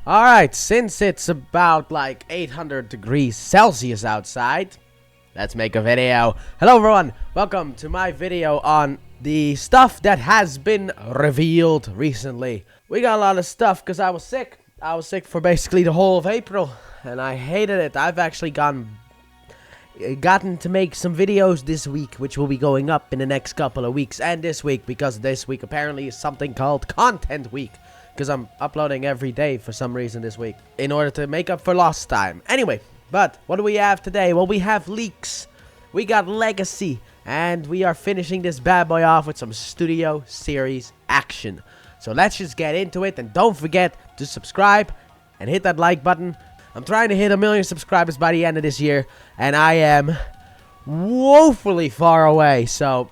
Alright, since it's about like 800 degrees Celsius outside, let's make a video. Hello everyone, welcome to my video on the stuff that has been revealed recently. We got a lot of stuff because I was sick. I was sick for basically the whole of April, and I hated it. I've actually gotten to make some videos this week, which will be going up in the next couple of weeks, and this week, because this week apparently is something called Content Week. Because I'm uploading every day for some reason this week, in order to make up for lost time. Anyway, but what do we have today? Well, we have leaks, we got legacy, and we are finishing this bad boy off with some studio series action. So let's just get into it, and don't forget to subscribe and hit that like button. I'm trying to hit 1 million subscribers by the end of this year, and I am woefully far away, so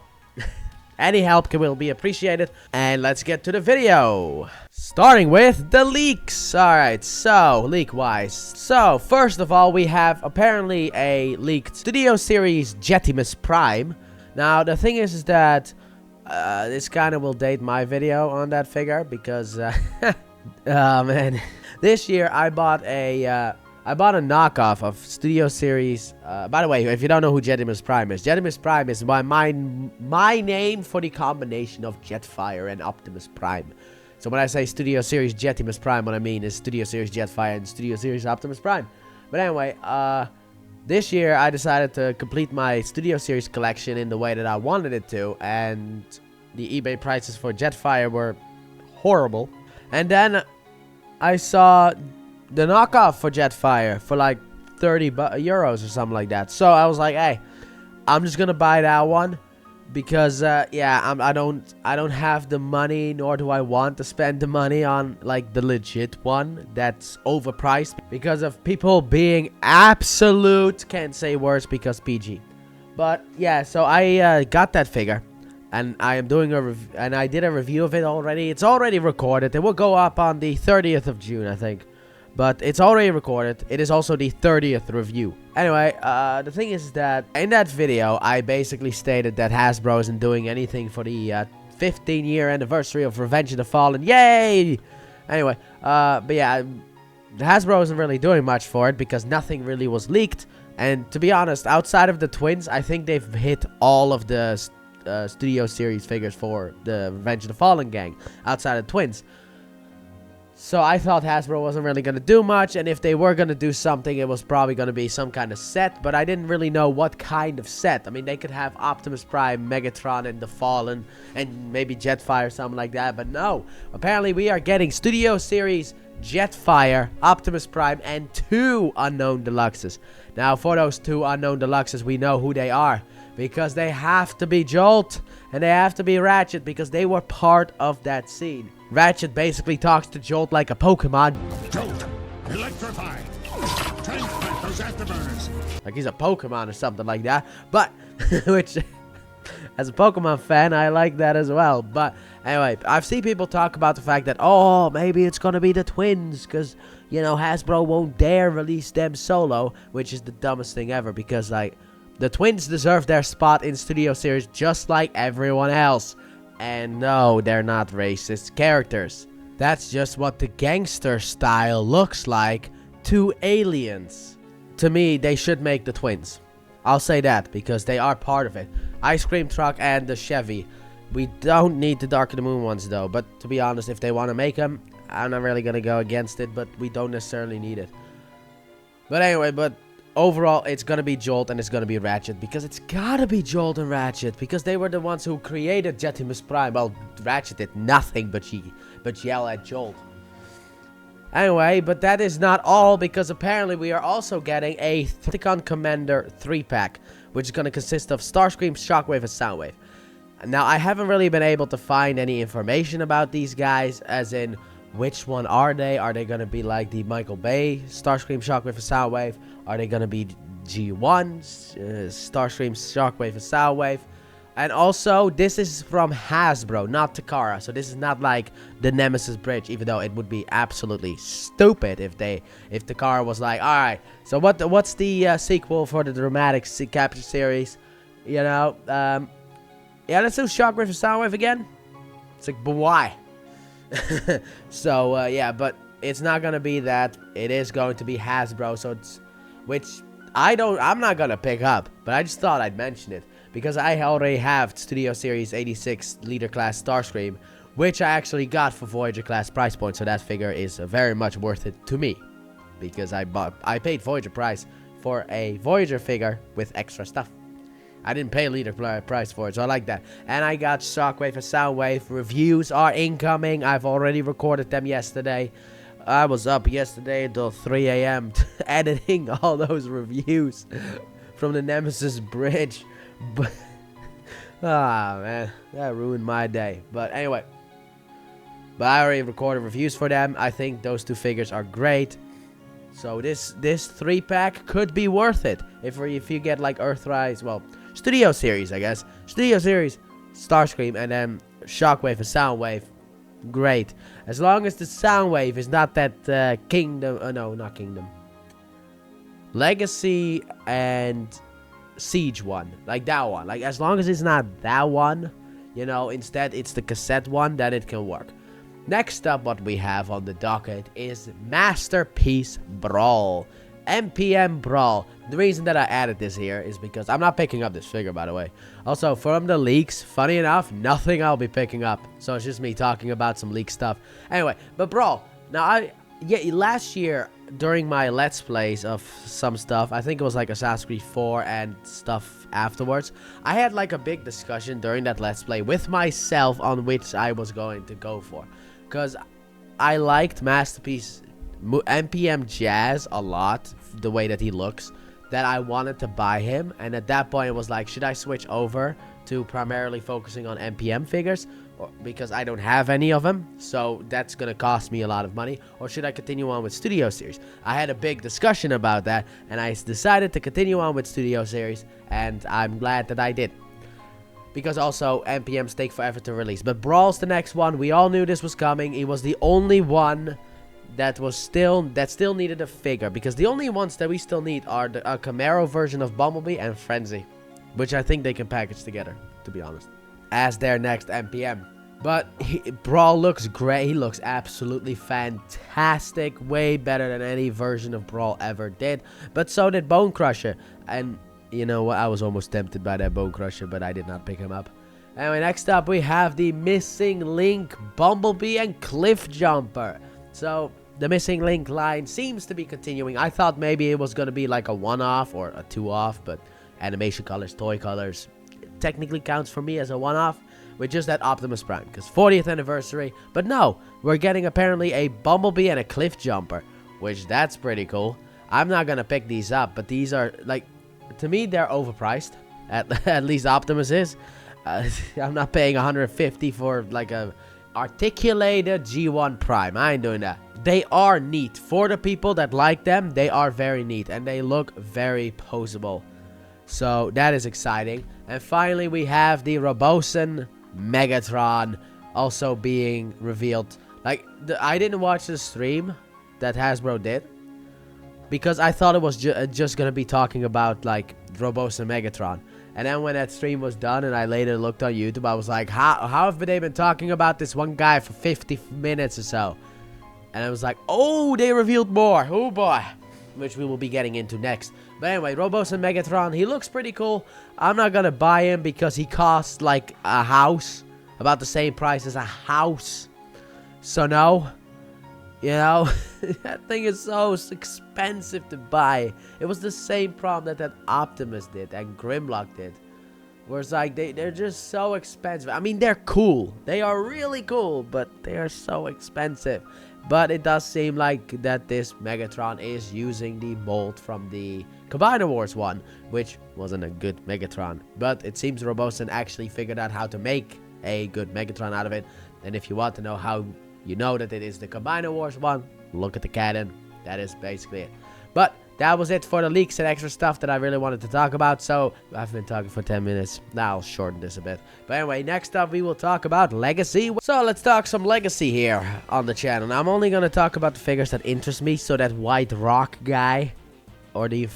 any help will be appreciated. And let's get to the video. Starting with the leaks. Alright, so leak-wise. So, first of all, we have apparently a leaked studio series Jetimus Prime. Now, the thing is that this kind of will date my video on that figure, because oh man, this year I bought a knockoff of Studio Series. By the way, if you don't know who Jetimus Prime is my name for the combination of Jetfire and Optimus Prime. So when I say Studio Series Jetimus Prime, what I mean is Studio Series Jetfire and Studio Series Optimus Prime. But anyway, this year I decided to complete my Studio Series collection in the way that I wanted it to, and the eBay prices for Jetfire were horrible. And then I saw the knockoff for Jetfire for like 30 euros or something like that. So I was like, hey, I'm just gonna buy that one, because yeah, I don't have the money, nor do I want to spend the money on like the legit one that's overpriced because of people being absolute, can't say worse because PG. But yeah, so I got that figure, and I am doing and I did a review of it already. It's already recorded. It will go up on the 30th of June, I think. But it's already recorded. It is also the 30th review. Anyway, the thing is that in that video, I basically stated that Hasbro isn't doing anything for the 15-year anniversary of Revenge of the Fallen. Yay! Anyway, but yeah, Hasbro isn't really doing much for it because nothing really was leaked. And to be honest, outside of the twins, I think they've hit all of the Studio Series figures for the Revenge of the Fallen gang outside of twins. So I thought Hasbro wasn't really going to do much, and if they were going to do something, it was probably going to be some kind of set, but I didn't really know what kind of set. I mean, they could have Optimus Prime, Megatron, and the Fallen, and maybe Jetfire or something like that, but no. Apparently, we are getting Studio Series Jetfire, Optimus Prime, and 2 Unknown Deluxes. Now, for those 2 Unknown Deluxes, we know who they are, because they have to be Jolt, and they have to be Ratchet, because they were part of that scene. Ratchet basically talks to Jolt like a Pokemon. Jolt, electrify, transmit those afterburners. Like he's a Pokemon or something like that. But, which, as a Pokemon fan, I like that as well. But, anyway, I've seen people talk about the fact that, oh, maybe it's gonna be the twins, because, you know, Hasbro won't dare release them solo, which is the dumbest thing ever, because, like, the twins deserve their spot in Studio Series just like everyone else. And no, they're not racist characters. That's just what the gangster style looks like to aliens. To me, they should make the twins. I'll say that, because they are part of it. Ice Cream Truck and the Chevy. We don't need the Dark of the Moon ones though, but to be honest, if they want to make them, I'm not really going to go against it, but we don't necessarily need it. But anyway, overall, it's gonna be Jolt and it's gonna be Ratchet, because it's gotta be Jolt and Ratchet, because they were the ones who created Jetimus Prime. Well, Ratchet did nothing but yell at Jolt. Anyway, but that is not all, because apparently we are also getting a Decepticon Commander 3-pack, which is gonna consist of Starscream, Shockwave, and Soundwave. Now, I haven't really been able to find any information about these guys, as in, which one are they? Are they going to be like the Michael Bay, Starscream, Shockwave, and Soundwave? Are they going to be G1s, Starscream, Shockwave, and Soundwave? And also, this is from Hasbro, not Takara. So this is not like the Nemesis Bridge, even though it would be absolutely stupid if Takara was like, alright, so what's the sequel for the dramatic capture series? You know, yeah, let's do Shockwave and Soundwave again. It's like, but why? So, yeah, but it's not gonna be that. It is going to be Hasbro, so it's, which I'm not gonna pick up, but I just thought I'd mention it because I already have Studio Series 86 Leader Class Starscream, which I actually got for Voyager Class price point, so that figure is very much worth it to me because I paid Voyager price for a Voyager figure with extra stuff. I didn't pay Leader price for it, so I like that. And I got Shockwave and Soundwave. Reviews are incoming. I've already recorded them yesterday. I was up yesterday until 3 a.m. editing all those reviews from the Nemesis Bridge. But, man, that ruined my day. But anyway, I already recorded reviews for them. I think those two figures are great. So this 3-pack could be worth it if you get like Earthrise, well, Studio Series, I guess. Studio Series, Starscream, and then Shockwave and Soundwave. Great. As long as the Soundwave is not that Kingdom... no, not Kingdom. Legacy and Siege one. Like that one. Like, as long as it's not that one, you know, instead it's the cassette one, then it can work. Next up, what we have on the docket is Masterpiece Brawl. MPM Brawl. The reason that I added this here is because I'm not picking up this figure, by the way. Also, from the leaks, funny enough, nothing I'll be picking up. So it's just me talking about some leak stuff. Anyway, but Brawl. Now, last year, during my Let's Plays of some stuff, I think it was like Assassin's Creed 4 and stuff afterwards, I had like a big discussion during that Let's Play with myself on which I was going to go for. Because I liked Masterpiece MPM Jazz a lot, the way that he looks, that I wanted to buy him. And at that point it was like, should I switch over to primarily focusing on MPM figures, because I don't have any of them, so that's gonna cost me a lot of money, or should I continue on with Studio Series? I had a big discussion about that, and I decided to continue on with Studio Series, and I'm glad that I did, because also MPMs take forever to release. But Brawl's the next one. We all knew this was coming. He was the only one that still needed a figure, because the only ones that we still need are the Camaro version of Bumblebee and Frenzy, which I think they can package together, to be honest, as their next MPM. But Brawl looks great. He looks absolutely fantastic, way better than any version of Brawl ever did. But so did Bone Crusher, and you know what, I was almost tempted by that Bone Crusher, but I did not pick him up. Anyway, next up we have the Missing Link Bumblebee and Cliff Jumper. So the Missing Link line seems to be continuing. I thought maybe it was going to be like a one-off or a two-off, but animation colors, toy colors, technically counts for me as a one-off with just that Optimus Prime, because 40th anniversary. But no, we're getting apparently a Bumblebee and a Cliff Jumper, which that's pretty cool. I'm not going to pick these up, but these are, like, to me, they're overpriced. At least Optimus is. I'm not paying 150 for like a articulated G1 Prime. I ain't doing that. They are neat. For the people that like them, they are very neat, and they look very poseable. So that is exciting. And finally, we have the Roboson Megatron also being revealed. Like, I didn't watch the stream that Hasbro did, because I thought it was just going to be talking about, like, Roboson Megatron. And then when that stream was done and I later looked on YouTube, I was like, how have they been talking about this one guy for 50 minutes or so? And I was like, oh, they revealed more. Oh, boy. Which we will be getting into next. But anyway, Roboson Megatron, he looks pretty cool. I'm not going to buy him because he costs like a house. About the same price as a house. So no. You know, that thing is so expensive to buy. It was the same problem that Optimus did and Grimlock did. Where it's like, they're just so expensive. I mean, they're cool. They are really cool, but they are so expensive. But it does seem like that this Megatron is using the mold from the Combiner Wars one, which wasn't a good Megatron. But it seems Roboson actually figured out how to make a good Megatron out of it. And if you want to know how you know that it is the Combiner Wars one, look at the cannon. That is basically it. But that was it for the leaks and extra stuff that I really wanted to talk about. So I've been talking for 10 minutes. Now I'll shorten this a bit. But anyway, next up we will talk about Legacy. So let's talk some Legacy here on the channel. Now, I'm only going to talk about the figures that interest me. So that White Rock guy, or the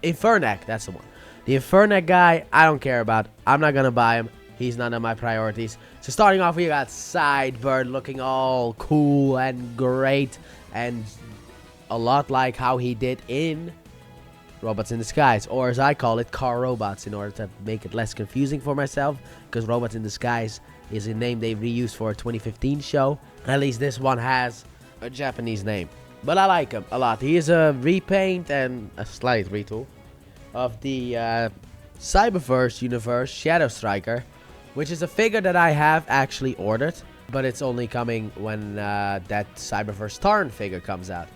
Infernac, that's the one. The Infernac guy, I don't care about. I'm not going to buy him. He's none of my priorities. So starting off, we got Sidebird looking all cool and great. and a lot like how he did in Robots in Disguise, or as I call it, Car Robots, in order to make it less confusing for myself, because Robots in Disguise is a name they reused for a 2015 show. At least this one has a Japanese name. But I like him a lot. He is a repaint and a slight retool of the Cyberverse universe Shadow Striker, which is a figure that I have actually ordered, but it's only coming when that Cyberverse Tarn figure comes out.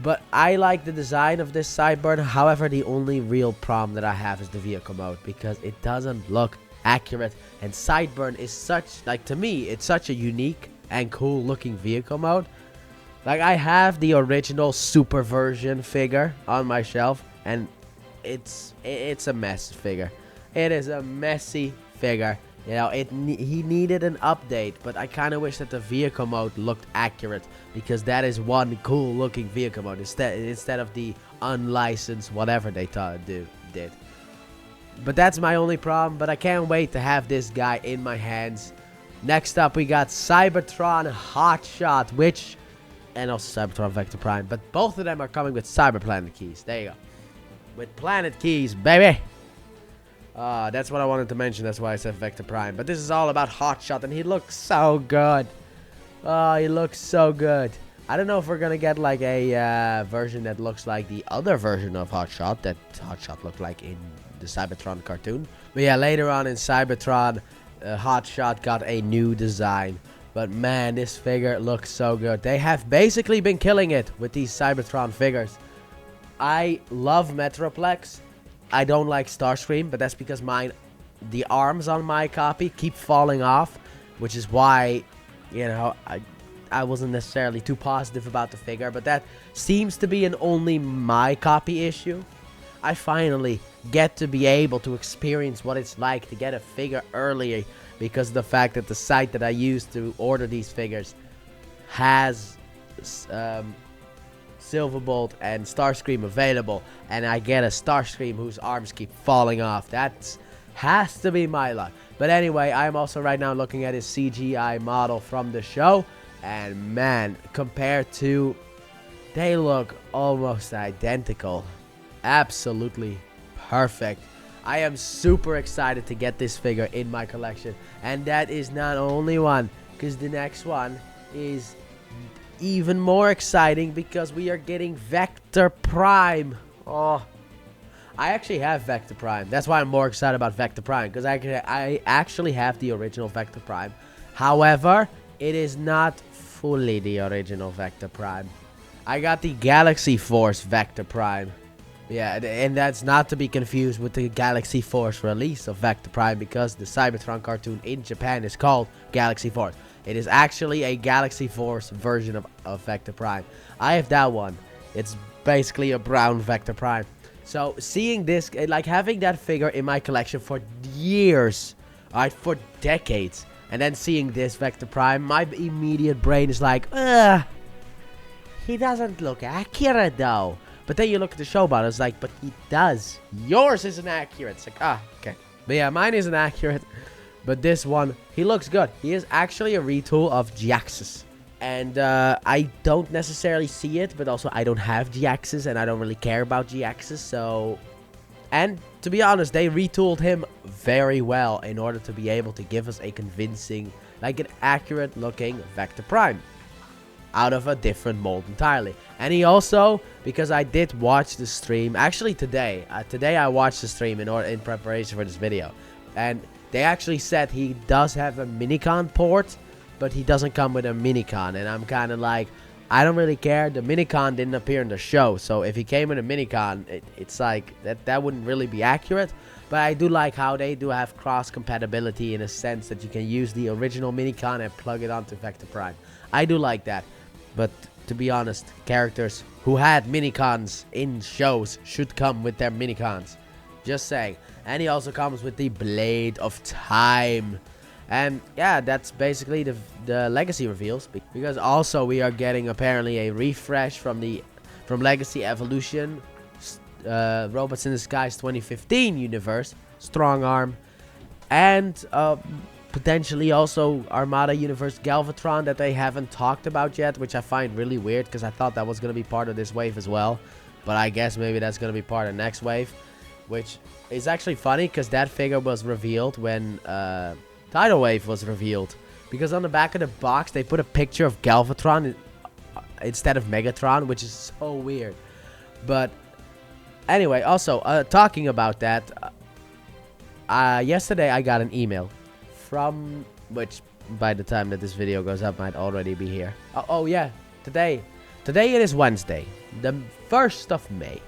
But I like the design of this Sideburn. However, the only real problem that I have is the vehicle mode, because it doesn't look accurate. And Sideburn is such, like, to me, it's such a unique and cool looking vehicle mode. Like, I have the original super version figure on my shelf, and it's a mess figure. It is a messy figure. You know, he needed an update, but I kind of wish that the vehicle mode looked accurate, because that is one cool looking vehicle mode instead of the unlicensed whatever they did. But that's my only problem, but I can't wait to have this guy in my hands. Next up, we got Cybertron Hotshot, and also Cybertron Vector Prime, but both of them are coming with Cyber Planet keys. There you go. With Planet keys, baby! That's what I wanted to mention. That's why I said Vector Prime. But this is all about Hotshot, and he looks so good. Oh, he looks so good. I don't know if we're gonna get like a version that looks like the other version of Hotshot that Hotshot looked like in the Cybertron cartoon. But yeah, later on in Cybertron, Hotshot got a new design. But man, this figure looks so good. They have basically been killing it with these Cybertron figures. I love Metroplex. I don't like Starscream, but that's because the arms on my copy keep falling off, which is why, you know, I wasn't necessarily too positive about the figure, but that seems to be an only my copy issue. I finally get to be able to experience what it's like to get a figure earlier, because of the fact that the site that I used to order these figures has Silverbolt and Starscream available, and I get a Starscream whose arms keep falling off. That has to be my luck. But anyway, I'm also right now looking at his CGI model from the show, and man, compared to, they look almost identical. Absolutely perfect. I am super excited to get this figure in my collection, and that is not only one, because the next one is even more exciting, because we are getting Vector Prime. Oh, I actually have Vector Prime. That's why I'm more excited about Vector Prime, because I actually have the original Vector Prime. However, it is not fully the original Vector Prime. I got the Galaxy Force Vector Prime. Yeah, and that's not to be confused with the Galaxy Force release of Vector Prime, because the Cybertron cartoon in Japan is called Galaxy Force. It is actually a Galaxy Force version of Vector Prime. I have that one. It's basically a brown Vector Prime. So seeing this, like having that figure in my collection for years, alright, for decades, and then seeing this Vector Prime, my immediate brain is like, he doesn't look accurate though. But then you look at the show bot, it's like, but he does. Yours isn't accurate. It's like, okay. But yeah, mine isn't accurate. But this one, he looks good. He is actually a retool of Giaxus. And I don't necessarily see it, but also I don't have Giaxus, and I don't really care about Giaxus, so... And to be honest, they retooled him very well in order to be able to give us a convincing, like an accurate looking Vector Prime out of a different mold entirely. And he also, because I did watch the stream, actually today I watched the stream in preparation for this video, and they actually said he does have a Minicon port, but he doesn't come with a Minicon, and I'm kind of like, I don't really care. The Minicon didn't appear in the show, so if he came with a Minicon, it's like, that wouldn't really be accurate. But I do like how they do have cross-compatibility in a sense that you can use the original Minicon and plug it onto Vector Prime. I do like that. But to be honest, characters who had Minicons in shows should come with their Minicons. Just saying. And he also comes with the Blade of Time. And yeah, that's basically the legacy reveals. Because also we are getting apparently a refresh from Legacy Evolution, Robots in Disguise 2015 universe, Strong Arm, and potentially also Armada Universe Galvatron that they haven't talked about yet, which I find really weird because I thought that was going to be part of this wave as well. But I guess maybe that's going to be part of next wave, which is actually funny because that figure was revealed when Tidal Wave was revealed. Because on the back of the box, they put a picture of Galvatron instead of Megatron, which is so weird. But anyway, also, talking about that, yesterday I got an email from, which by the time that this video goes up might already be here. Oh yeah, today it is Wednesday, the 1st of May.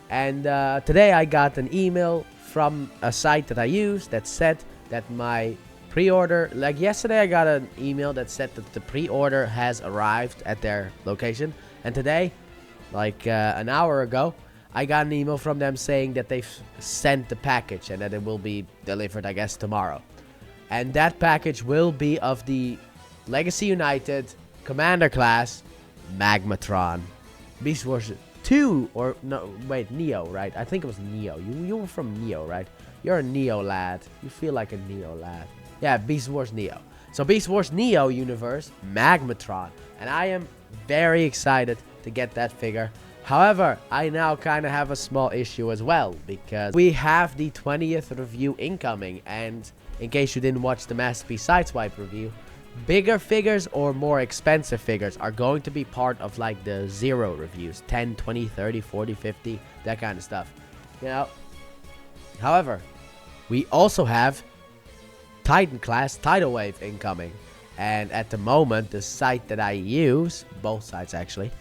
And today I got an email from a site that I use that said that my pre-order, like yesterday I got an email that said that the pre-order has arrived at their location. And today, like an hour ago, I got an email from them saying that they've sent the package and that it will be delivered, I guess, tomorrow. And that package will be of the Legacy United Commander class Magmatron. Beast Wars 2, or no, wait, Neo, right? I think it was Neo. You were from Neo, right? You're a Neo lad. You feel like a Neo lad. Yeah, Beast Wars Neo. So Beast Wars Neo universe, Magmatron. And I am very excited to get that figure. However, I now kind of have a small issue as well, because we have the 20th review incoming. And in case you didn't watch the Masterpiece Sideswipe review, bigger figures or more expensive figures are going to be part of like the 0 reviews. 10, 20, 30, 40, 50, that kind of stuff. You know? However, we also have Titan class Tidal Wave incoming. And at the moment, the site that I use, both sites actually,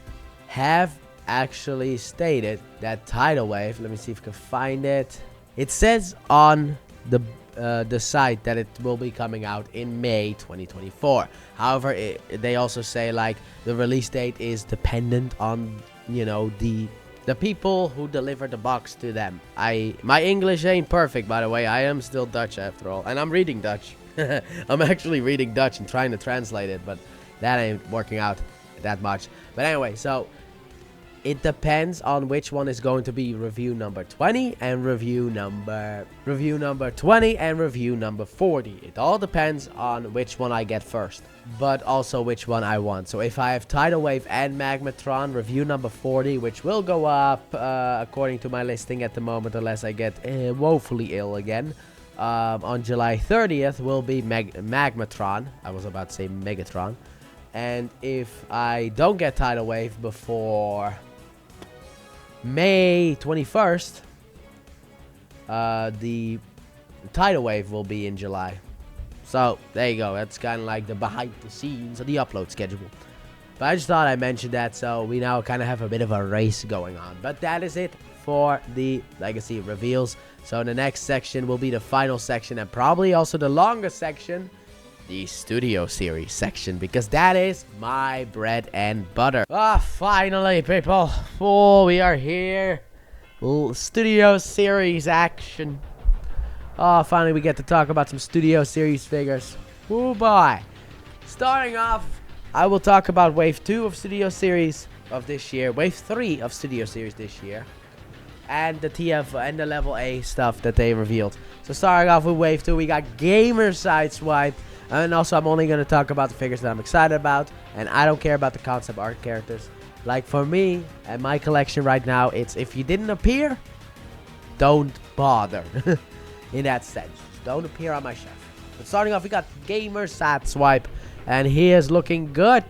have actually stated that Tidal Wave, let me see if I can find it. It says on the site that it will be coming out in May 2024. However, they also say like the release date is dependent on, you know, the people who deliver the box to them. My English ain't perfect, by the way. I am still Dutch after all, and I'm reading Dutch. I'm actually reading Dutch and trying to translate it, but that ain't working out that much. But anyway, so it depends on which one is going to be review number 20 and review number 20 and review number 40. It all depends on which one I get first, but also which one I want. So if I have Tidal Wave and Magmatron, review number 40, which will go up according to my listing at the moment, unless I get woefully ill again, on July 30th will be Magmatron. I was about to say Megatron. And if I don't get Tidal Wave before May 21st, the Tidal Wave will be in July. So there you go. That's kind of like the behind the scenes of the upload schedule. But I just thought I'd mention that, so we now kind of have a bit of a race going on. But that is it for the Legacy reveals. So in the next section will be the final section, and probably also the longest section, the Studio Series section, because that is my bread and butter. Finally, people. Oh, we are here. Studio Series action. Finally we get to talk about some Studio Series figures. Oh boy. Starting off, I will talk about Wave 2 of Studio Series of this year, Wave 3 of Studio Series this year, and the TF and the Level A stuff that they revealed. So starting off with Wave 2, we got Gamer Sideswipe. And also, I'm only going to talk about the figures that I'm excited about. And I don't care about the concept art characters. Like, for me, and my collection right now, it's if you didn't appear, don't bother. In that sense. Just don't appear on my shelf. But starting off, we got Gamer Sideswipe. And he is looking good.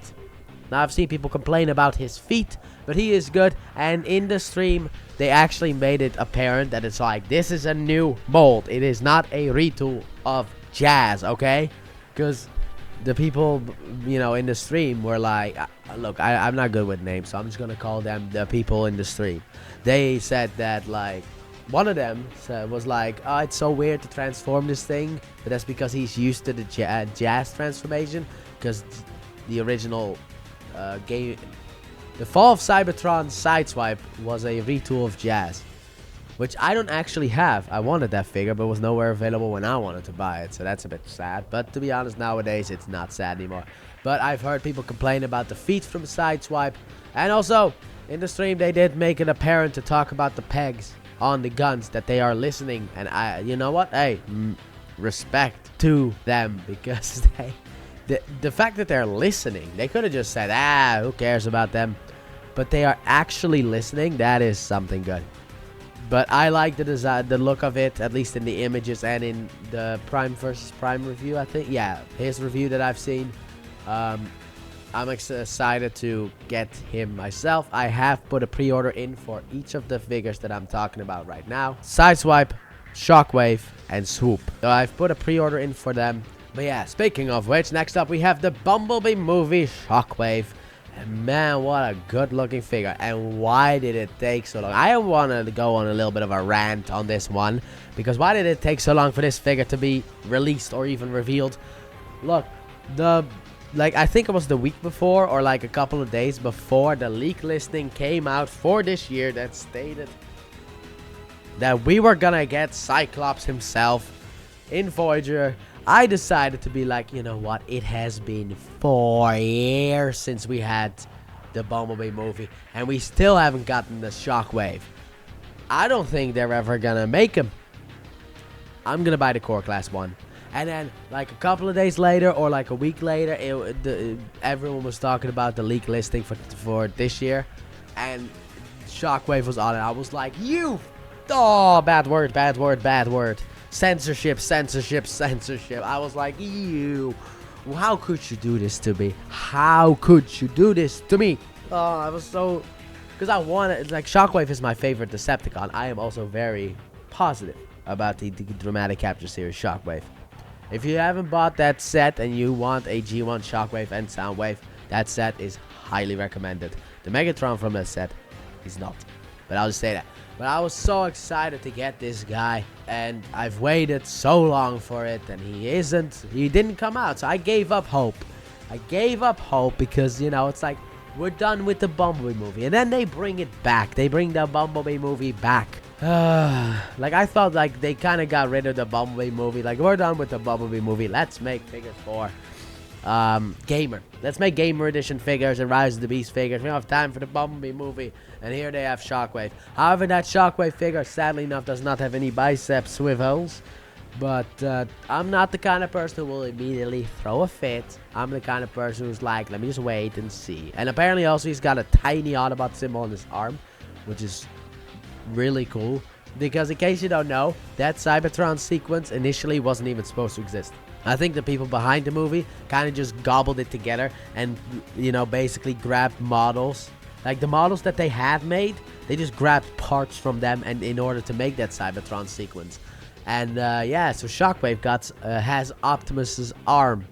Now, I've seen people complain about his feet. But he is good. And in the stream, they actually made it apparent that it's like, this is a new mold. It is not a retool of Jazz, okay? Because the people, you know, in the stream were like, look, I'm not good with names, so I'm just going to call them the people in the stream. They said that, like, one of them was like, oh, it's so weird to transform this thing. But that's because he's used to the Jazz transformation. Because the original game, the Fall of Cybertron Sideswipe was a retool of Jazz. Which I don't actually have. I wanted that figure, but was nowhere available when I wanted to buy it. So that's a bit sad. But to be honest, nowadays, it's not sad anymore. But I've heard people complain about the feet from Sideswipe. And also, in the stream, they did make it apparent to talk about the pegs on the guns, that they are listening. And you know what? Hey, respect to them because the fact that they're listening, they could have just said, who cares about them? But they are actually listening. That is something good. But I like the design, the look of it, at least in the images and in the Prime versus Prime review, I think. Yeah, his review that I've seen. I'm excited to get him myself. I have put a pre-order in for each of the figures that I'm talking about right now. Sideswipe, Shockwave, and Swoop. So I've put a pre-order in for them. But yeah, speaking of which, next up we have the Bumblebee movie Shockwave. And man, what a good looking figure. And why did it take so long? I want to go on a little bit of a rant on this one. Because why did it take so long for this figure to be released or even revealed? Look, I think it was the week before or like a couple of days before the leak listing came out for this year that stated that we were gonna get Cyclops himself in Voyager. I decided to be like, you know what, it has been 4 years since we had the Bumblebee movie and we still haven't gotten the Shockwave. I don't think they're ever gonna make him. I'm gonna buy the Core Class 1. And then, like a couple of days later, or like a week later, everyone was talking about the leak listing for this year, and Shockwave was on it. I was like, bad word. Censorship. I was like, how could you do this to me? How could you do this to me? Oh, I was so, because I wanted, like, Shockwave is my favorite Decepticon. I am also very positive about the Dramatic Capture Series Shockwave. If you haven't bought that set and you want a G1 Shockwave and Soundwave, that set is highly recommended. The Megatron from that set is not, but I'll just say that. But I was so excited to get this guy, and I've waited so long for it, and he didn't come out, so I gave up hope. Because, you know, it's like, we're done with the Bumblebee movie, and then they bring it back. They bring the Bumblebee movie back. Like, I thought, like, they kind of got rid of the Bumblebee movie. Like, we're done with the Bumblebee movie. Let's make figures for Gamer. Let's make Gamer Edition figures and Rise of the Beast figures. We don't have time for the Bumblebee movie. And here they have Shockwave. However, that Shockwave figure, sadly enough, does not have any bicep swivels. But I'm not the kind of person who will immediately throw a fit. I'm the kind of person who's like, let me just wait and see. And apparently also he's got a tiny Autobot symbol on his arm, which is really cool. Because in case you don't know, that Cybertron sequence initially wasn't even supposed to exist. I think the people behind the movie kind of just gobbled it together and, you know, basically grabbed models. Like the models that they had made, they just grabbed parts from them and in order to make that Cybertron sequence. And yeah, so Shockwave has Optimus's arm.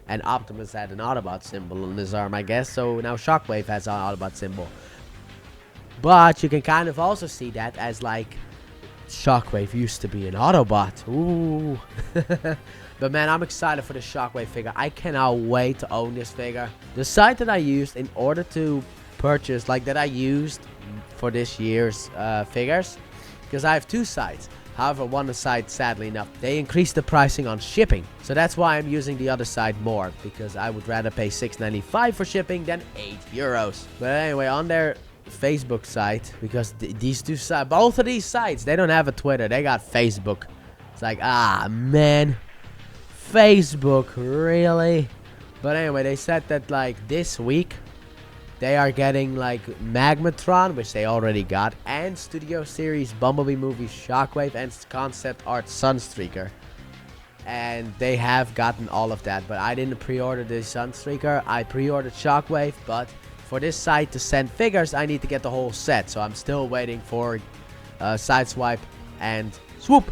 And Optimus had an Autobot symbol on his arm, I guess. So now Shockwave has an Autobot symbol. But you can kind of also see that as like Shockwave used to be an Autobot. Ooh. But man, I'm excited for the Shockwave figure. I cannot wait to own this figure. The site that I used in order to purchase, like that I used for this year's figures, because I have two sites. However, one site, sadly enough, they increased the pricing on shipping. So that's why I'm using the other side more, because I would rather pay $6.95 for shipping than €8. But anyway, on their Facebook site, because these two sites, both of these sites, they don't have a Twitter, they got Facebook. It's like, ah man, Facebook, really? But anyway, they said that like this week they are getting like Magmatron, which they already got, and Studio Series Bumblebee movie Shockwave and concept art Sunstreaker. And they have gotten all of that, but I didn't pre-order the Sunstreaker. I pre-ordered Shockwave, but for this site to send figures, I need to get the whole set. So I'm still waiting for Sideswipe and Swoop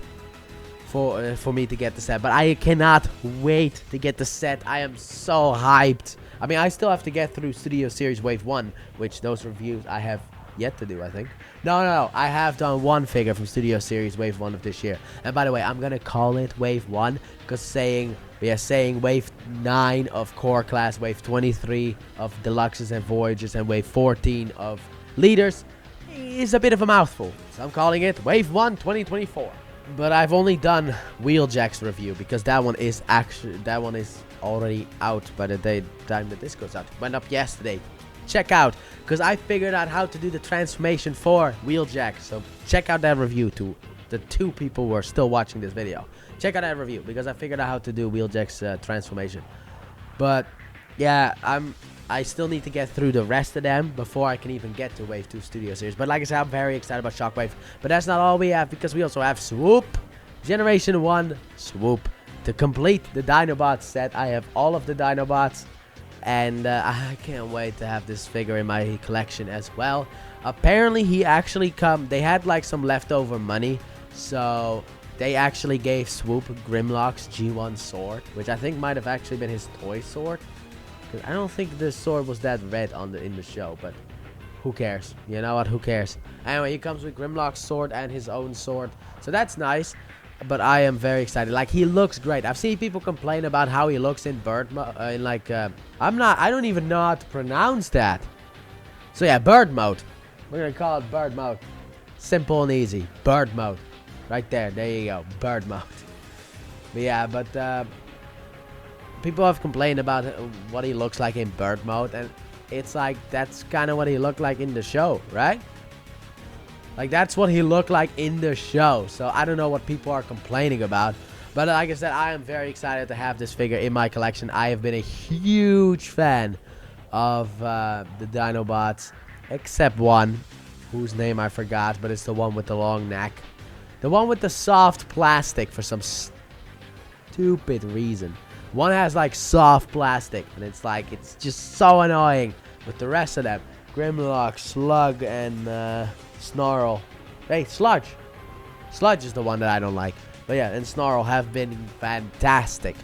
for me to get the set. But I cannot wait to get the set. I am so hyped. I mean, I still have to get through Studio Series Wave 1, which those reviews I have yet to do, I think. No. I have done one figure from Studio Series Wave 1 of this year. And by the way, I'm going to call it Wave 1, because saying Wave 9 of Core Class, Wave 23 of Deluxes and Voyagers, and Wave 14 of Leaders is a bit of a mouthful. So I'm calling it Wave 1 2024. But I've only done Wheeljack's review, because that one is already out by the time that this goes out. It went up yesterday. Check out, because I figured out how to do the transformation for Wheeljack. So check out that review to the 2 people who are still watching this video. Check out that review, because I figured out how to do Wheeljack's transformation. But yeah, I still need to get through the rest of them before I can even get to Wave 2 Studio Series. But like I said, I'm very excited about Shockwave. But that's not all we have, because we also have Swoop. Generation 1 Swoop. To complete the Dinobots set, I have all of the Dinobots. And I can't wait to have this figure in my collection as well. Apparently, he actually they had like some leftover money. So they actually gave Swoop Grimlock's G1 sword, which I think might have actually been his toy sword. I don't think this sword was that red in the show, but who cares? You know what? Who cares? Anyway, he comes with Grimlock's sword and his own sword, so that's nice. But I am very excited. Like, he looks great. I've seen people complain about how he looks in bird mode. I don't even know how to pronounce that. So yeah, bird mode. We're gonna call it bird mode. Simple and easy. Bird mode. Right there. There you go. Bird mode. But yeah, people have complained about what he looks like in bird mode, and it's like, that's kind of what he looked like in the show, right? Like, that's what he looked like in the show. So I don't know what people are complaining about. But like I said, I am very excited to have this figure in my collection. I have been a huge fan of the Dinobots, except one whose name I forgot, but it's the one with the long neck. The one with the soft plastic for some stupid reason. One has like soft plastic, and it's like, it's just so annoying. With the rest of them, Grimlock, Slug, and Snarl. Hey, Sludge. Sludge is the one that I don't like. But yeah, and Snarl have been fantastic.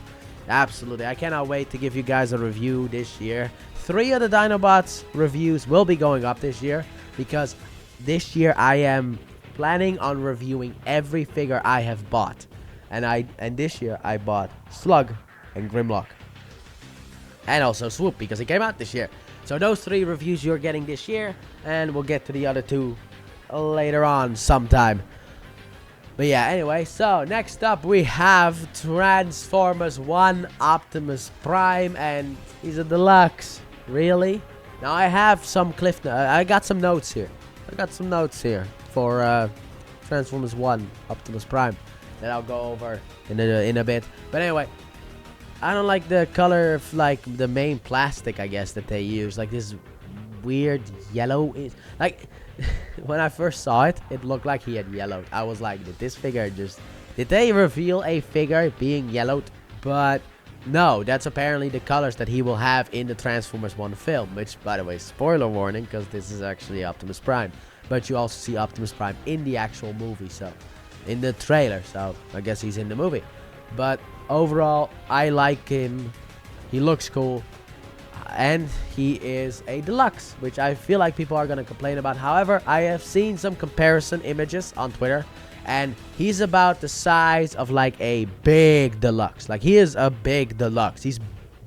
Absolutely. I cannot wait to give you guys a review this year. 3 of the Dinobots reviews will be going up this year, because this year I am planning on reviewing every figure I have bought. And this year I bought Slug and Grimlock. And also Swoop, because it came out this year. So those 3 reviews you're getting this year, and we'll get to the other 2 later on sometime. But yeah, anyway, so next up we have Transformers 1 Optimus Prime, and he's a deluxe. Really? Now I have some I got some notes here. For Transformers 1 Optimus Prime that I'll go over in a bit. But anyway, I don't like the color of like the main plastic, I guess, that they use. Like this weird yellow. Like when I first saw it, it looked like he had yellowed. I was like, did they reveal a figure being yellowed? But no, that's apparently the colors that he will have in the Transformers 1 film. Which, by the way, spoiler warning, because this is actually Optimus Prime. But you also see Optimus Prime in the actual movie, so in the trailer. So I guess he's in the movie. But overall, I like him. He looks cool. And he is a deluxe, which I feel like people are going to complain about. However, I have seen some comparison images on Twitter, and he's about the size of like a big deluxe. Like, he is a big deluxe. He's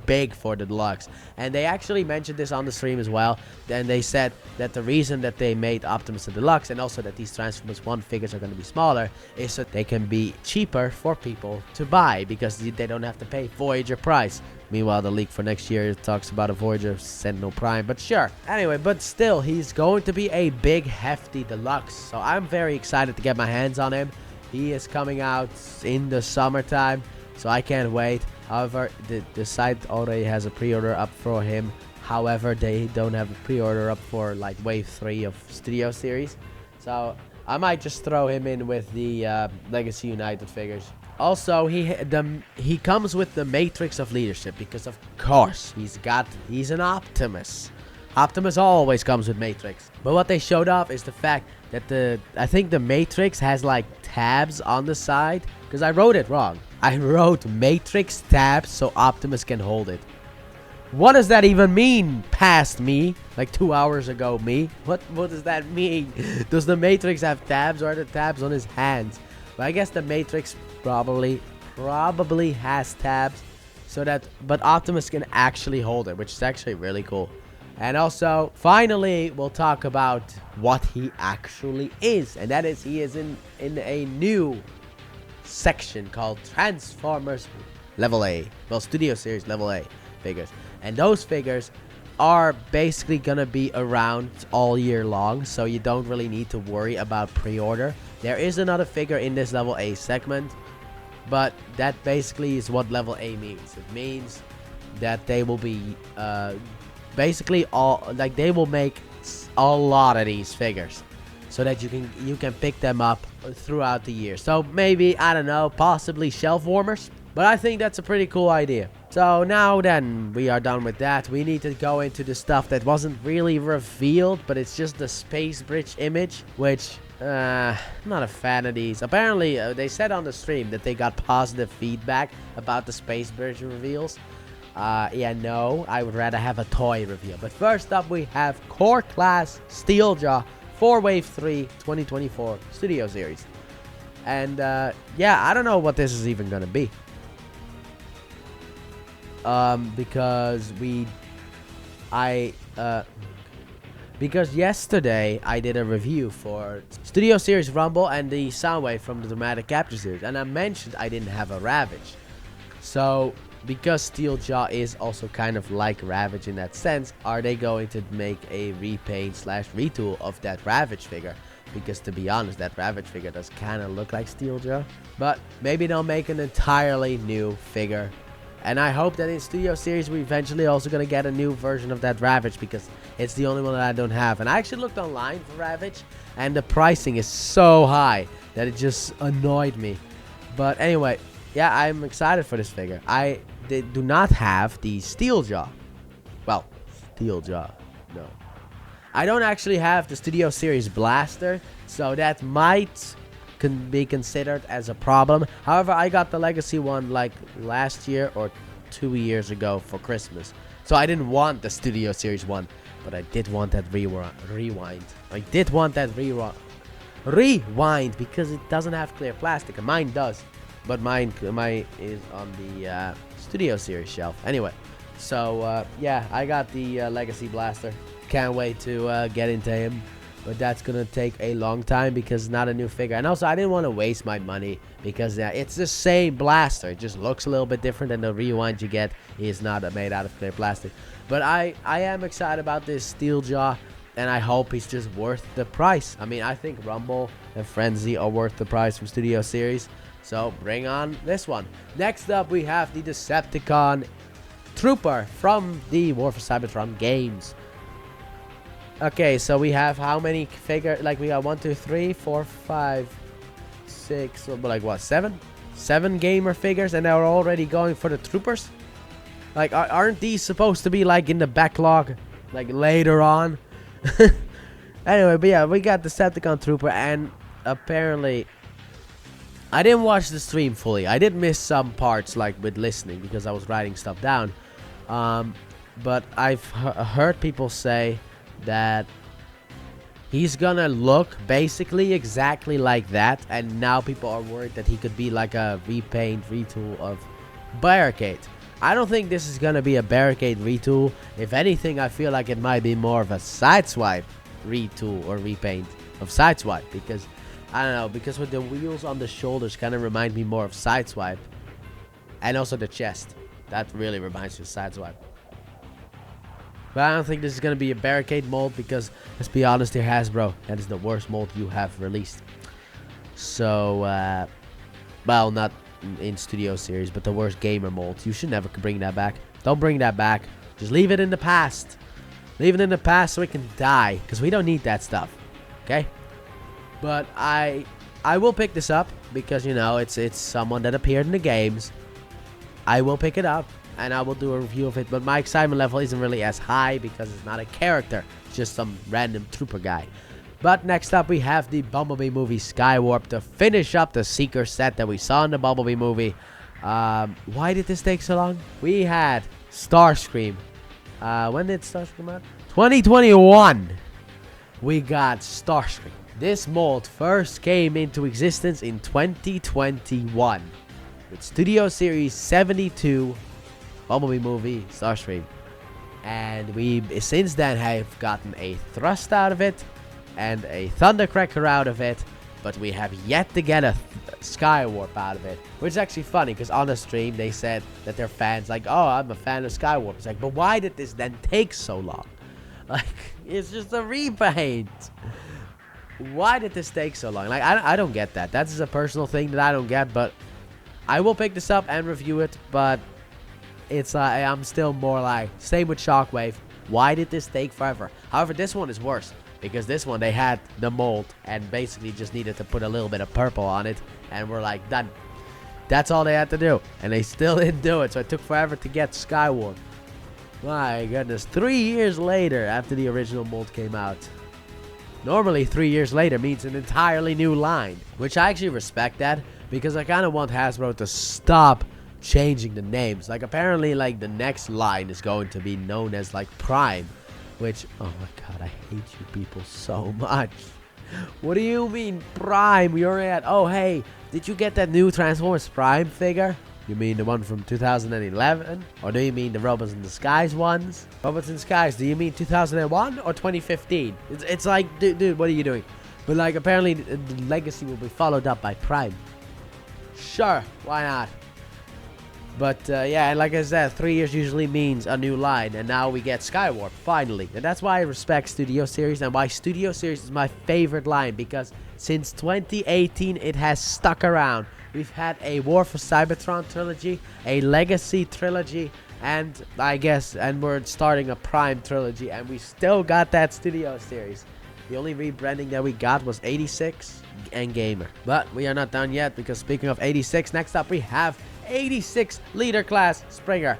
big for the deluxe. And they actually mentioned this on the stream as well. And they said that the reason that they made Optimus a deluxe, and also that these Transformers 1 figures are going to be smaller, is so they can be cheaper for people to buy, because they don't have to pay Voyager price. Meanwhile, the leak for next year talks about a Voyager Sentinel Prime, but sure. Anyway, but still, he's going to be a big, hefty deluxe. So I'm very excited to get my hands on him. He is coming out in the summertime, so I can't wait. However, the site already has a pre-order up for him. However, they don't have a pre-order up for like Wave 3 of Studio Series. So I might just throw him in with the Legacy United figures. Also, he comes with the Matrix of Leadership, because of course he's an Optimus. Optimus always comes with Matrix. But what they showed off is the fact that I think the Matrix has like tabs on the side, because I wrote it wrong. I wrote Matrix tabs so Optimus can hold it. What does that even mean, past me? Like 2 hours ago, me? What does that mean? Does the Matrix have tabs, or are the tabs on his hands? But I guess the Matrix probably has tabs, so that, but Optimus can actually hold it, which is actually really cool. And also, finally, we'll talk about what he actually is, and that is, he is in a new section called Transformers Level A. Well, Studio Series Level A figures. And those figures are basically gonna be around all year long, so you don't really need to worry about pre-order. There is another figure in this level A segment, but that basically is what level A means. It means that they will be basically they will make a lot of these figures, so that you can pick them up throughout the year. So maybe, I don't know, possibly shelf warmers, but I think that's a pretty cool idea. So now then, we are done with that. We need to go into the stuff that wasn't really revealed, but it's just the space bridge image, which I'm not a fan of these. Apparently they said on the stream that they got positive feedback about the space bridge reveals. Yeah, no, I would rather have a toy reveal. But first up, we have Core Class Steeljaw for Wave 3 2024 Studio Series. And yeah, I don't know what this is even gonna be. Because yesterday I did a review for Studio Series Rumble and the Soundwave from the Dramatic Capture series, and I mentioned I didn't have a Ravage. So because Steeljaw is also kind of like Ravage in that sense, are they going to make a repaint / retool of that Ravage figure? Because to be honest, that Ravage figure does kind of look like Steeljaw. But maybe they'll make an entirely new figure. And I hope that in Studio Series we're eventually also going to get a new version of that Ravage, because it's the only one that I don't have. And I actually looked online for Ravage, and the pricing is so high that it just annoyed me. But anyway, yeah, I'm excited for this figure. I do not have the Steeljaw. Well, Steeljaw, no. I don't actually have the Studio Series Blaster, so that might can be considered as a problem. However, I got the Legacy one like last year or 2 years ago for Christmas, so I didn't want the Studio Series one, but I did want that rewind. I did want that rewind because it doesn't have clear plastic, and mine does, but mine is on the Studio Series shelf. Anyway, so yeah, I got the Legacy Blaster. Can't wait to get into him. But that's gonna take a long time because it's not a new figure. And also, I didn't want to waste my money because it's the same blaster. It just looks a little bit different, and the rewind you get is not made out of clear plastic. But I am excited about this Steeljaw, and I hope he's just worth the price. I mean, I think Rumble and Frenzy are worth the price from Studio Series. So bring on this one. Next up, we have the Decepticon Trooper from the War for Cybertron games. Okay, so we have how many figure? Like, we got 1, 2, 3, 4, 5, 6, like what, 7? 7 gamer figures, and they're already going for the troopers? Like, aren't these supposed to be like in the backlog, like later on? Anyway, but yeah, we got the Decepticon Trooper, and apparently I didn't watch the stream fully. I did miss some parts, like with listening, because I was writing stuff down. But I've heard people say that he's gonna look basically exactly like that, and now people are worried that he could be like a repaint retool of Barricade. I don't think this is gonna be a Barricade retool. If anything, I feel like it might be more of a Sideswipe retool or repaint of Sideswipe, because I don't know, because with the wheels on the shoulders kind of remind me more of Sideswipe, and also the chest, that really reminds me of Sideswipe. But I don't think this is going to be a Barricade mold, because, let's be honest here, Hasbro, that is the worst mold you have released. So, well, not in Studio Series, but the worst gamer mold. You should never bring that back. Don't bring that back. Just leave it in the past. Leave it in the past so it can die, because we don't need that stuff. Okay? But I will pick this up, because, you know, it's someone that appeared in the games. I will pick it up, and I will do a review of it, but my excitement level isn't really as high because it's not a character, it's just some random trooper guy. But next up, we have the Bumblebee movie Skywarp to finish up the Seeker set that we saw in the Bumblebee movie. Why did this take so long? We had Starscream. When did Starscream come out? 2021. We got Starscream. This mold first came into existence in 2021 with Studio Series 72 Bumblebee movie Starscream, and we since then have gotten a thrust out of it and a thundercracker out of it, but we have yet to get a Skywarp out of it. Which is actually funny, because on the stream they said that their fans like, oh, I'm a fan of Skywarp. It's like, but why did this then take so long? Like, it's just a repaint. Why did this take so long? Like, I don't get that. That's a personal thing that I don't get, but I will pick this up and review it, but it's I'm still more like, same with Shockwave. Why did this take forever? However, this one is worse, because this one they had the mold and basically just needed to put a little bit of purple on it, and we're like, done. That's all they had to do, and they still didn't do it, so it took forever to get Skywarp. My goodness, 3 years later after the original mold came out. Normally 3 years later means an entirely new line, which I actually respect that, because I kind of want Hasbro to stop changing the names. Like, apparently, like, the next line is going to be known as, like, Prime, which, oh my god, I hate you people so much. What do you mean Prime? You're at, oh hey, did you get that new Transformers Prime figure? You mean the one from 2011? Or do you mean the Robots in Disguise ones? Robots in Disguise, do you mean 2001 or 2015? It's like, dude, what are you doing? But like, apparently the legacy will be followed up by Prime. Sure, why not? But yeah, and like I said, 3 years usually means a new line, and now we get Skywarp, finally. And that's why I respect Studio Series, and why Studio Series is my favorite line, because since 2018 it has stuck around. We've had a War for Cybertron trilogy, a Legacy trilogy, and and we're starting a Prime trilogy, and we still got that Studio Series. The only rebranding that we got was 86 and Gamer. But we are not done yet, because speaking of 86, next up we have 86 Leader Class Springer,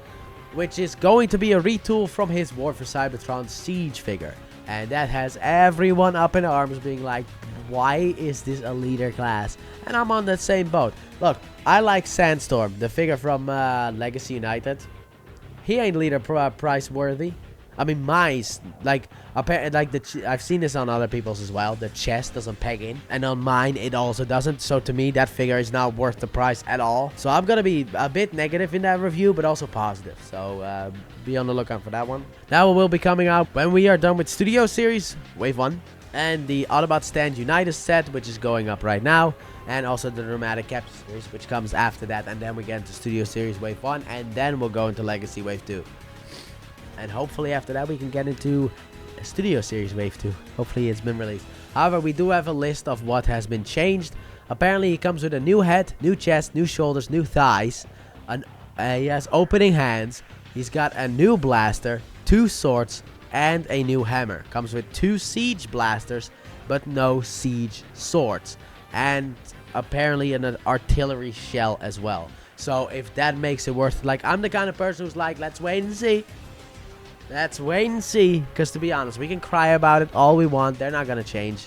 which is going to be a retool from his War for Cybertron Siege figure. And that has everyone up in arms being like, why is this a leader class? And I'm on that same boat. Look, I like Sandstorm, the figure from Legacy United. He ain't leader price worthy. I mean, mine's like, I've seen this on other people's as well. The chest doesn't peg in, and on mine it also doesn't. So to me, that figure is not worth the price at all. So I'm gonna be a bit negative in that review, but also positive. So be on the lookout for that one. That one will be coming out when we are done with Studio Series Wave 1 and the Autobot Stand United set, which is going up right now, and also the Dramatic Capture Series, which comes after that, and then we get into Studio Series Wave 1, and then we'll go into Legacy Wave 2. And hopefully after that we can get into Studio Series Wave 2. Hopefully it's been released. However, we do have a list of what has been changed. Apparently he comes with a new head, new chest, new shoulders, new thighs. He has opening hands. He's got a new blaster, 2 swords, and a new hammer. Comes with 2 siege blasters, but no siege swords. And apparently an artillery shell as well. So if that makes it worth it, like, I'm the kind of person who's like, let's wait and see. Let's wait and see, because to be honest, we can cry about it all we want. They're not going to change.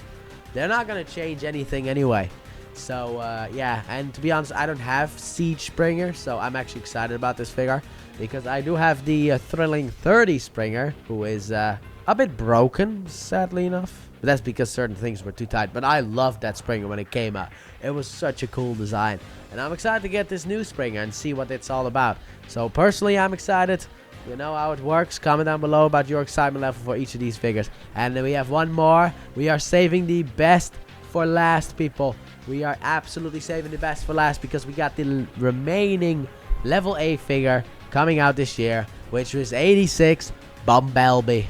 They're not going to change anything anyway. So, yeah, and to be honest, I don't have Siege Springer, so I'm actually excited about this figure, because I do have the Thrilling 30 Springer, who is a bit broken, sadly enough. But that's because certain things were too tight. But I loved that Springer when it came out. It was such a cool design. And I'm excited to get this new Springer and see what it's all about. So, personally, I'm excited. You know how it works. Comment down below about your excitement level for each of these figures. And then we have one more. We are saving the best for last, people. We are absolutely saving the best for last, because we got the remaining level A figure coming out this year, which was 86 Bumblebee.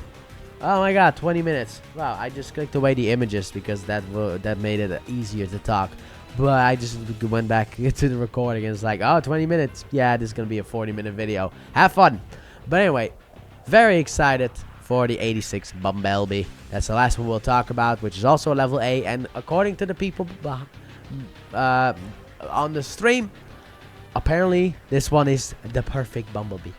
Oh my god, 20 minutes. Wow, I just clicked away the images because that made it easier to talk. But I just went back to the recording and it's like, oh, 20 minutes. Yeah, this is going to be a 40-minute video. Have fun. But anyway, very excited for the 86 Bumblebee. That's the last one we'll talk about, which is also level A. And according to the people on the stream, apparently this one is the perfect Bumblebee.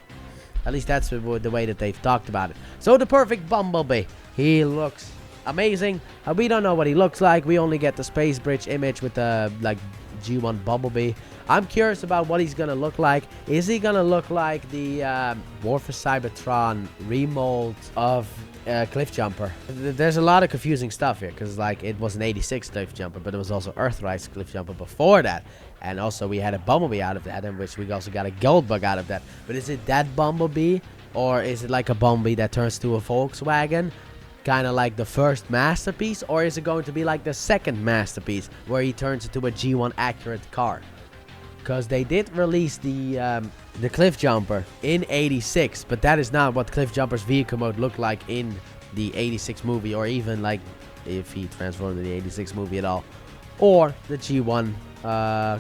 At least that's the way that they've talked about it. So the perfect Bumblebee. He looks amazing. We don't know what he looks like. We only get the Space Bridge image with the like G1 Bumblebee. I'm curious about what he's gonna look like. Is he gonna look like the War for Cybertron remold of Cliff Jumper? There's a lot of confusing stuff here, because like it was an 86 Cliff Jumper, but it was also Earthrise Cliff Jumper before that. And also we had a Bumblebee out of that, in which we also got a Goldbug out of that. But is it that Bumblebee, or is it like a Bumblebee that turns to a Volkswagen? kind of like the first masterpiece, or is it going to be like the second masterpiece where he turns into a G1 accurate car? Because they did release the Cliff Jumper in 86, but that is not what Cliff Jumper's vehicle mode looked like in the 86 movie, or even like if he transformed in the 86 movie at all, or the G1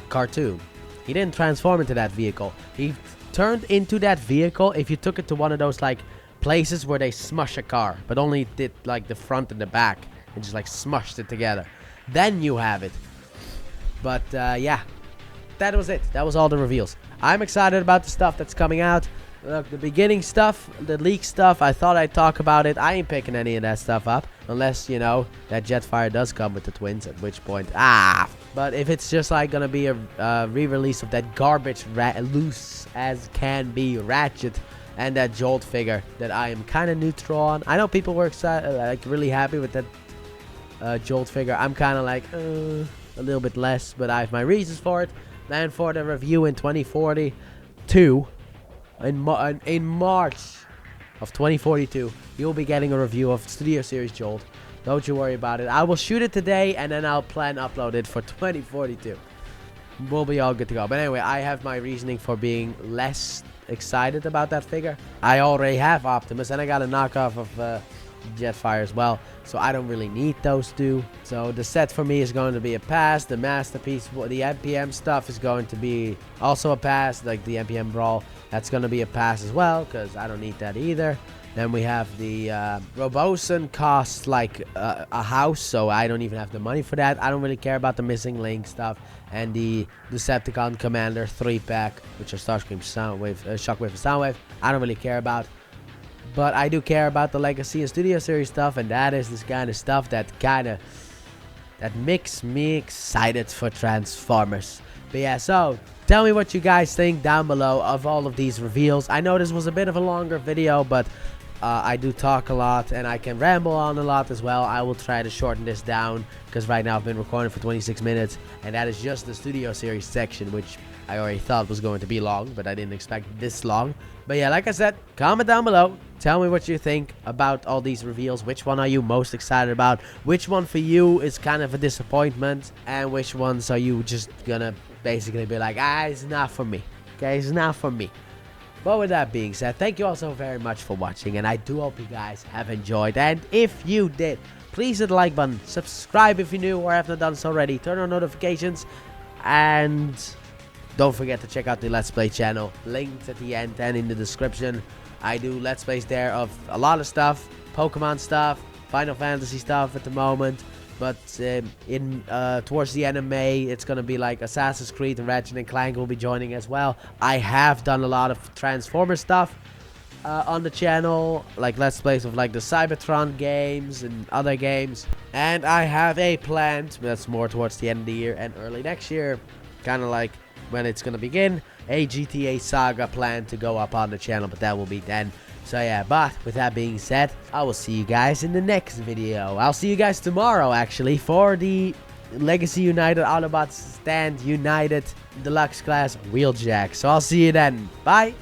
cartoon. He didn't transform into that vehicle. He turned into that vehicle if you took it to one of those like places where they smush a car, but only did like the front and the back and just like smushed it together. Then you have it. But yeah, that was it. That was all the reveals. I'm excited about the stuff that's coming out. Look, the beginning stuff, the leak stuff, I thought I'd talk about it. I ain't picking any of that stuff up. Unless, you know, that Jetfire does come with the twins, at which point, But if it's just like gonna be a re-release of that garbage loose as can be Ratchet and that Jolt figure that I am kind of neutral on. I know people were excited, like really happy with that Jolt figure. I'm kind of like, a little bit less, but I have my reasons for it. And for the review in 2042, in March of 2042, you'll be getting a review of Studio Series Jolt. Don't you worry about it. I will shoot it today, and then I'll plan upload it for 2042. We'll be all good to go. But anyway, I have my reasoning for being less excited about that figure. I already have Optimus, and I got a knockoff of Jetfire as well, so I don't really need those two. So the set for me is going to be a pass. The masterpiece, the MPM stuff is going to be also a pass, like the MPM Brawl. That's going to be a pass as well, because I don't need that either. Then we have the Roboson costs like a house, so I don't even have the money for that. I don't really care about the Missing Link stuff. And the Decepticon Commander 3-pack, which are Starscream, Soundwave, Shockwave, and Soundwave. I don't really care about. But I do care about the Legacy and Studio Series stuff, and that is this kind of stuff that makes me excited for Transformers. But yeah, so tell me what you guys think down below of all of these reveals. I know this was a bit of a longer video, but I do talk a lot and I can ramble on a lot as well. I will try to shorten this down because right now I've been recording for 26 minutes, and that is just the Studio Series section, which I already thought was going to be long, but I didn't expect this long. But yeah, like I said, comment down below. Tell me what you think about all these reveals. Which one are you most excited about? Which one for you is kind of a disappointment? And which ones are you just gonna basically be like, it's not for me. Okay, it's not for me. But with that being said, thank you all so very much for watching, and I do hope you guys have enjoyed. And if you did, please hit the like button, subscribe if you're new or have not done so already, turn on notifications, and don't forget to check out the Let's Play channel, linked at the end and in the description. I do Let's Plays there of a lot of stuff, Pokemon stuff, Final Fantasy stuff at the moment. But towards the end of May, it's going to be like Assassin's Creed, and Ratchet and Clank will be joining as well. I have done a lot of Transformer stuff on the channel, like Let's Plays of like the Cybertron games and other games. And I have a plan, that's more towards the end of the year and early next year, kind of like when it's going to begin, a GTA Saga plan to go up on the channel, but that will be then. So yeah, but with that being said, I will see you guys in the next video. I'll see you guys tomorrow, actually, for the Legacy United Autobots Stand United Deluxe Class Wheeljack. So I'll see you then. Bye!